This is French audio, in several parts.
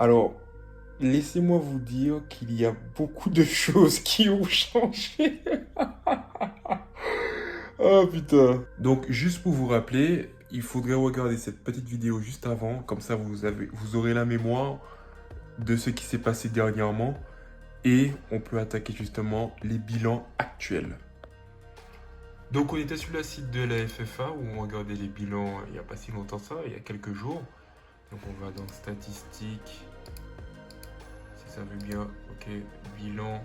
Alors, laissez-moi vous dire qu'il y a beaucoup de choses qui ont changé. Oh putain. Donc, juste pour vous rappeler, il faudrait regarder cette petite vidéo juste avant. Comme ça, vous aurez la mémoire de ce qui s'est passé dernièrement. Et on peut attaquer justement les bilans actuels. Donc, on était sur le site de la FFA où on regardait les bilans il n'y a pas si longtemps ça, il y a quelques jours. Donc, on va dans statistiques. Si ça veut bien, ok, bilan.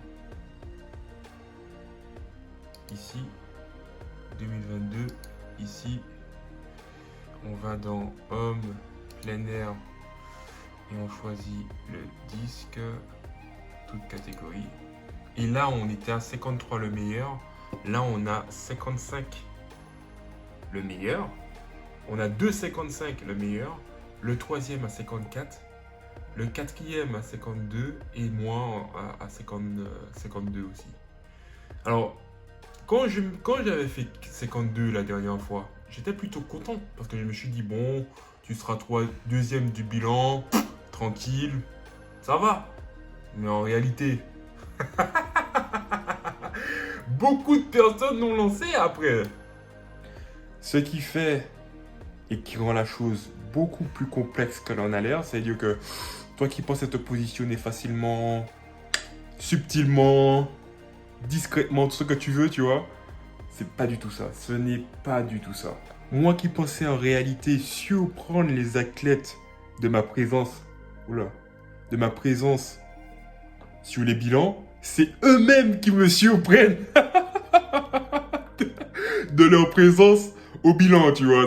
Ici, 2022, ici. On va dans homme, plein air. Et on choisit le disque, toute catégorie. Et là, on était à 53 le meilleur. Là, on a 55 le meilleur. On a 2,55 le meilleur. Le troisième à 54. Le quatrième à 52. Et moi à 52 aussi. Alors, quand j'avais fait 52 la dernière fois, j'étais plutôt content. Parce que je me suis dit, bon, tu seras deuxième du bilan. Tranquille. Ça va. Mais en réalité, beaucoup de personnes l'ont lancé après. Ce qui fait et qui rend la chose beaucoup plus complexe qu'elle en a l'air, c'est-à-dire que toi qui penses te positionner facilement, subtilement, discrètement, tout ce que tu veux, tu vois, c'est pas du tout ça. Ce n'est pas du tout ça. Moi qui pensais en réalité surprendre les athlètes de ma présence, de ma présence sur les bilans, c'est eux-mêmes qui me surprennent de leur présence au bilan, tu vois.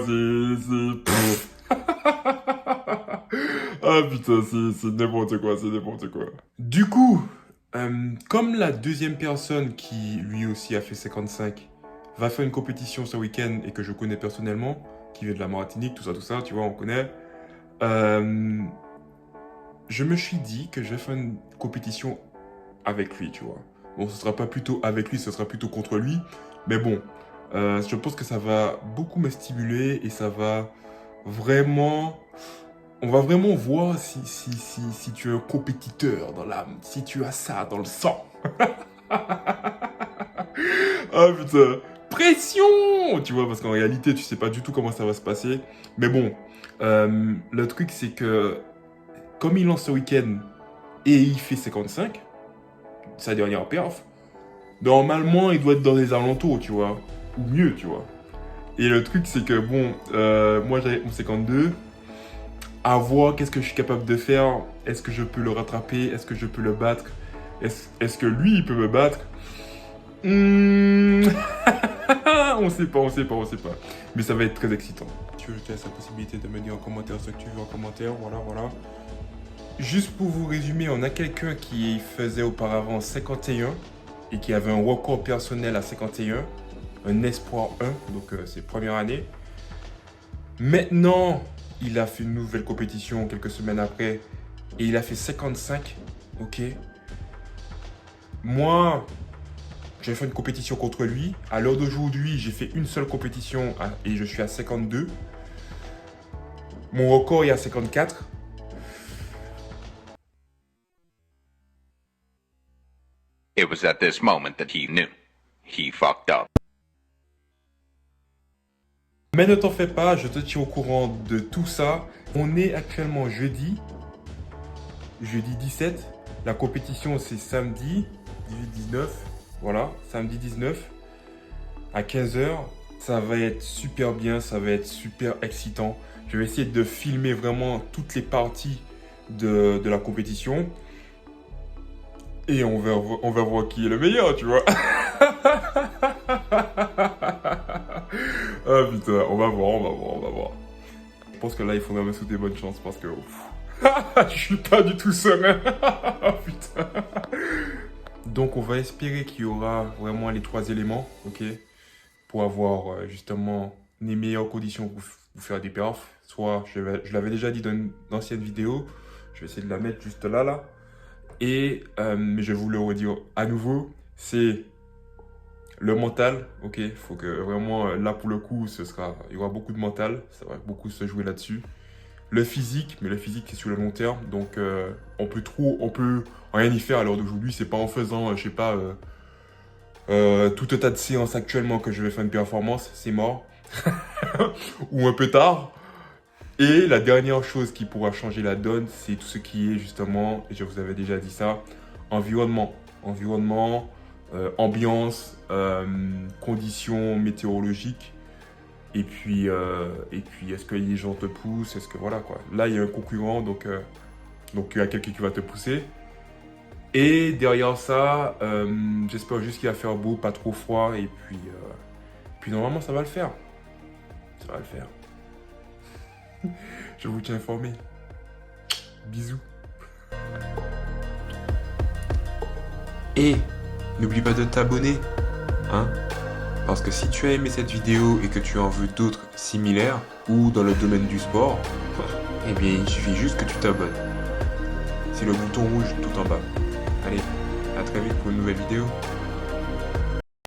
Ah putain, c'est n'importe quoi, c'est n'importe quoi. Du coup, comme la deuxième personne qui lui aussi a fait 55 va faire une compétition ce week-end et que je connais personnellement, qui vient de la Martinique, tout ça, tu vois, on connaît. Je me suis dit que je vais faire une compétition avec lui, tu vois. Bon, ce sera pas plutôt avec lui, ce sera plutôt contre lui. Mais bon, je pense que ça va beaucoup me stimuler et ça va vraiment... On va vraiment voir si tu es un compétiteur dans l'âme, si tu as ça dans le sang. Ah putain, pression! Tu vois, parce qu'en réalité, tu sais pas du tout comment ça va se passer. Mais bon, le truc c'est que comme il lance ce week-end et il fait 55, sa dernière perf, normalement il doit être dans les alentours, tu vois. Ou mieux, tu vois. Et le truc c'est que bon, moi j'avais mon 52, à voir qu'est-ce que je suis capable de faire, est-ce que je peux le rattraper, est-ce que je peux le battre, est-ce que lui il peut me battre. On sait pas. Mais ça va être très excitant. Tu veux, tu as la possibilité de me dire en commentaire ce que tu veux en commentaire, voilà. Juste pour vous résumer, on a quelqu'un qui faisait auparavant 51 et qui avait un record personnel à 51, un espoir 1, donc c'est première année. Maintenant, il a fait une nouvelle compétition quelques semaines après et il a fait 55, ok. Moi, j'ai fait une compétition contre lui. À l'heure d'aujourd'hui, j'ai fait une seule compétition et je suis à 52. Mon record est à 54. It was at this moment that he knew. He fucked up. Mais ne t'en fais pas, je te tiens au courant de tout ça. On est actuellement jeudi 17. La compétition c'est samedi 18-19. Voilà, samedi 19 à 15h. Ça va être super bien, ça va être super excitant. Je vais essayer de filmer vraiment toutes les parties de la compétition. Et on va voir qui est le meilleur, tu vois. Ah putain, on va voir. Je pense que là, il faudra me souhaiter bonne chance parce que... je suis pas du tout serein. Putain. Donc, on va espérer qu'il y aura vraiment les 3 éléments, ok, pour avoir justement les meilleures conditions pour faire des perfs. Soit, je l'avais déjà dit dans une ancienne vidéo, je vais essayer de la mettre juste là. Et mais je vais vous le redire à nouveau, c'est le mental, ok. Il faut que vraiment, là pour le coup, il y aura beaucoup de mental, ça va beaucoup se jouer là-dessus. le physique, mais le physique c'est sur le long terme, donc on peut rien y faire à l'heure d'aujourd'hui. C'est pas en faisant, je sais pas, tout un tas de séances actuellement que je vais faire une performance, c'est mort. Ou un peu tard. Et la dernière chose qui pourra changer la donne, c'est tout ce qui est justement, et je vous avais déjà dit ça, environnement. Environnement, ambiance, conditions météorologiques. Et puis est-ce que les gens te poussent? Est-ce que voilà quoi. Là, il y a un concurrent, donc il y a quelqu'un qui va te pousser. Et derrière ça, j'espère juste qu'il va faire beau, pas trop froid. Et puis normalement, ça va le faire. Ça va le faire. Je vous tiens informé. Bisous. Et n'oublie pas de t'abonner, hein? Parce que si tu as aimé cette vidéo et que tu en veux d'autres similaires ou dans le domaine du sport, eh bien il suffit juste que tu t'abonnes. C'est le bouton rouge tout en bas. Allez, à très vite pour une nouvelle vidéo.